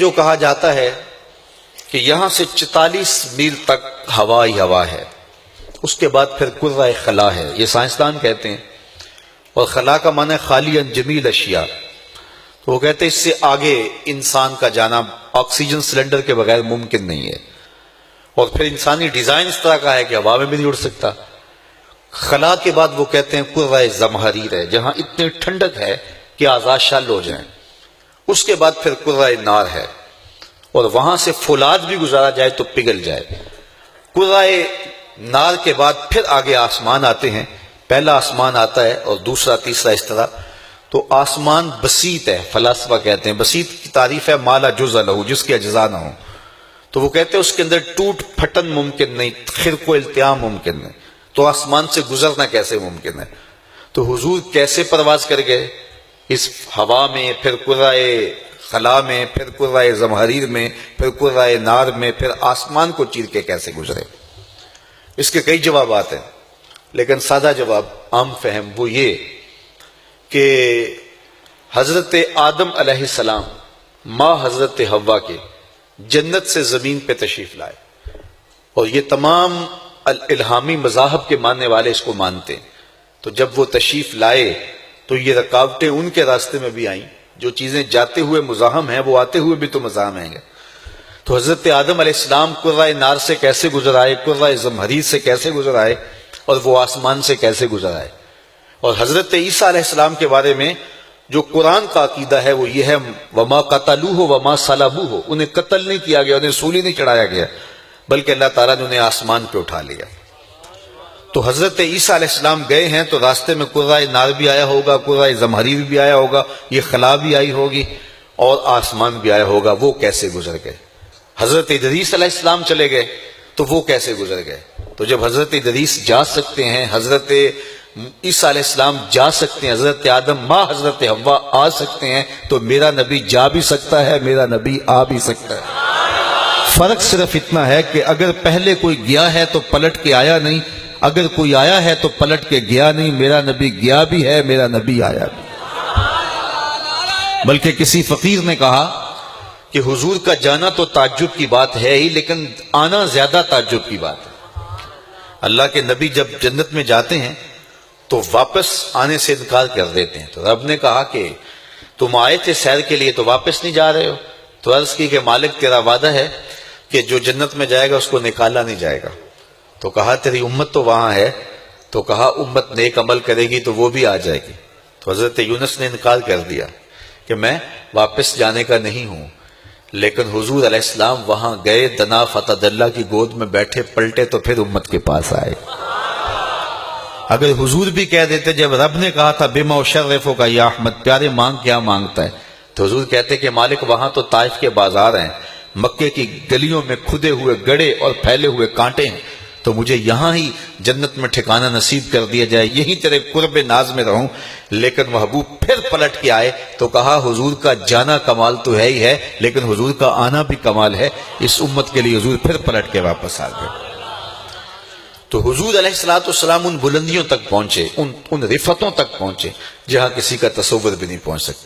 جو کہا جاتا ہے کہ یہاں سے 44 میل تک ہوا ہی ہوا ہے، اس کے بعد پھر کرۂ خلا ہے، یہ سائنسدان کہتے ہیں، اور خلا کا معنی خالی جمیل اشیاء، تو وہ کہتے ہیں اس سے آگے انسان کا جانا آکسیجن سلنڈر کے بغیر ممکن نہیں ہے، اور پھر انسانی ڈیزائن اس طرح کا ہے کہ ہوا میں بھی نہیں اڑ سکتا۔ خلا کے بعد وہ کہتے ہیں کرۂ زمہریر ہے، جہاں اتنی ٹھنڈک ہے کہ اعضاء شل ہو جائیں۔ اس کے بعد پھر کرۂ نار ہے، اور وہاں سے فولاد بھی گزارا جائے تو پگھل جائے۔ کرۂ نار کے بعد پھر آگے آسمان آتے ہیں، پہلا آسمان آتا ہے اور دوسرا تیسرا اس طرح، تو آسمان بسیط ہے، فلاسفہ کہتے ہیں بسیط کی تعریف ہے ما لا جزء لہ، جس کے اجزاء نہ ہوں، تو وہ کہتے ہیں اس کے اندر ٹوٹ پھٹن ممکن نہیں، خرق و التیام ممکن نہیں، تو آسمان سے گزرنا کیسے ممکن ہے؟ تو حضور کیسے پرواز کر گئے اس ہوا میں، پھر کرۂ خلا میں، پھر کرۂ زمہریر میں، پھر کرۂ نار میں، پھر آسمان کو چیر کے کیسے گزرے؟ اس کے کئی جوابات ہیں، لیکن سادہ جواب عام فہم وہ یہ کہ حضرت آدم علیہ السلام ماں حضرت حوا کے جنت سے زمین پہ تشریف لائے، اور یہ تمام الہامی مذاہب کے ماننے والے اس کو مانتے ہیں۔ تو جب وہ تشریف لائے تو یہ رکاوٹیں ان کے راستے میں بھی آئیں، جو چیزیں جاتے ہوئے مزاحم ہیں وہ آتے ہوئے بھی تو مزاحم ہیں۔ تو حضرت آدم علیہ السلام کرۂ نار سے کیسے گزر آئے، کرۂ زمہریر سے کیسے گزر آئے، اور وہ آسمان سے کیسے گزر آئے؟ اور حضرت عیسیٰ علیہ السلام کے بارے میں جو قرآن کا عقیدہ ہے وہ یہ ہے وما قتلوہ وما صلبوہ، انہیں قتل نہیں کیا گیا، انہیں سولی نہیں چڑھایا گیا، بلکہ اللہ تعالیٰ نے انہیں آسمان پہ اٹھا لیا۔ تو حضرت عیسیٰ علیہ السلام گئے ہیں تو راستے میں کرۂ نار بھی آیا ہوگا، کرۂ زمہریر بھی آیا ہوگا، یہ خلا بھی آئی ہوگی، اور آسمان بھی آیا ہوگا، وہ کیسے گزر گئے؟ حضرت ادریس علیہ السلام چلے گئے تو وہ کیسے گزر گئے؟ تو جب حضرت ادریس جا سکتے ہیں، حضرت عیسیٰ علیہ السلام جا سکتے ہیں، حضرت آدم ماں حضرت حوا آ سکتے ہیں، تو میرا نبی جا بھی سکتا ہے، میرا نبی آ بھی سکتا ہے۔ فرق صرف اتنا ہے کہ اگر پہلے کوئی گیا ہے تو پلٹ کے آیا نہیں، اگر کوئی آیا ہے تو پلٹ کے گیا نہیں، میرا نبی گیا بھی ہے، میرا نبی آیا بھی۔ بلکہ کسی فقیر نے کہا کہ حضور کا جانا تو تعجب کی بات ہے ہی، لیکن آنا زیادہ تعجب کی بات ہے۔ اللہ کے نبی جب جنت میں جاتے ہیں تو واپس آنے سے انکار کر دیتے ہیں، تو رب نے کہا کہ تم آئے تھے سیر کے لیے تو واپس نہیں جا رہے ہو؟ تو عرض کی کہ مالک تیرا وعدہ ہے کہ جو جنت میں جائے گا اس کو نکالا نہیں جائے گا۔ تو کہا تیری امت تو وہاں ہے، تو کہا امت نیک عمل کرے گی تو وہ بھی آ جائے گی۔ تو حضرت یونس نے انکار کر دیا کہ میں واپس جانے کا نہیں ہوں، لیکن حضور علیہ السلام وہاں گئے، دنا فتح اللہ کی گود میں بیٹھے، پلٹے تو پھر امت کے پاس آئے۔ اگر حضور بھی کہہ دیتے جب رب نے کہا تھا بما اشرفک یا احمد، پیارے مانگ کیا مانگتا ہے، تو حضور کہتے کہ مالک وہاں تو طائف کے بازار ہیں، مکے کی گلیوں میں کھدے ہوئے گڑے اور پھیلے ہوئے کانٹے ہیں، تو مجھے یہاں ہی جنت میں ٹھکانہ نصیب کر دیا جائے، یہی تیرے قرب ناز میں رہوں۔ لیکن محبوب پھر پلٹ کے آئے تو کہا حضور کا جانا کمال تو ہے ہی ہے، لیکن حضور کا آنا بھی کمال ہے، اس امت کے لیے حضور پھر پلٹ کے واپس آ گئے۔ تو حضور علیہ السلام ان بلندیوں تک پہنچے، ان رفتوں تک پہنچے جہاں کسی کا تصور بھی نہیں پہنچ سکتا۔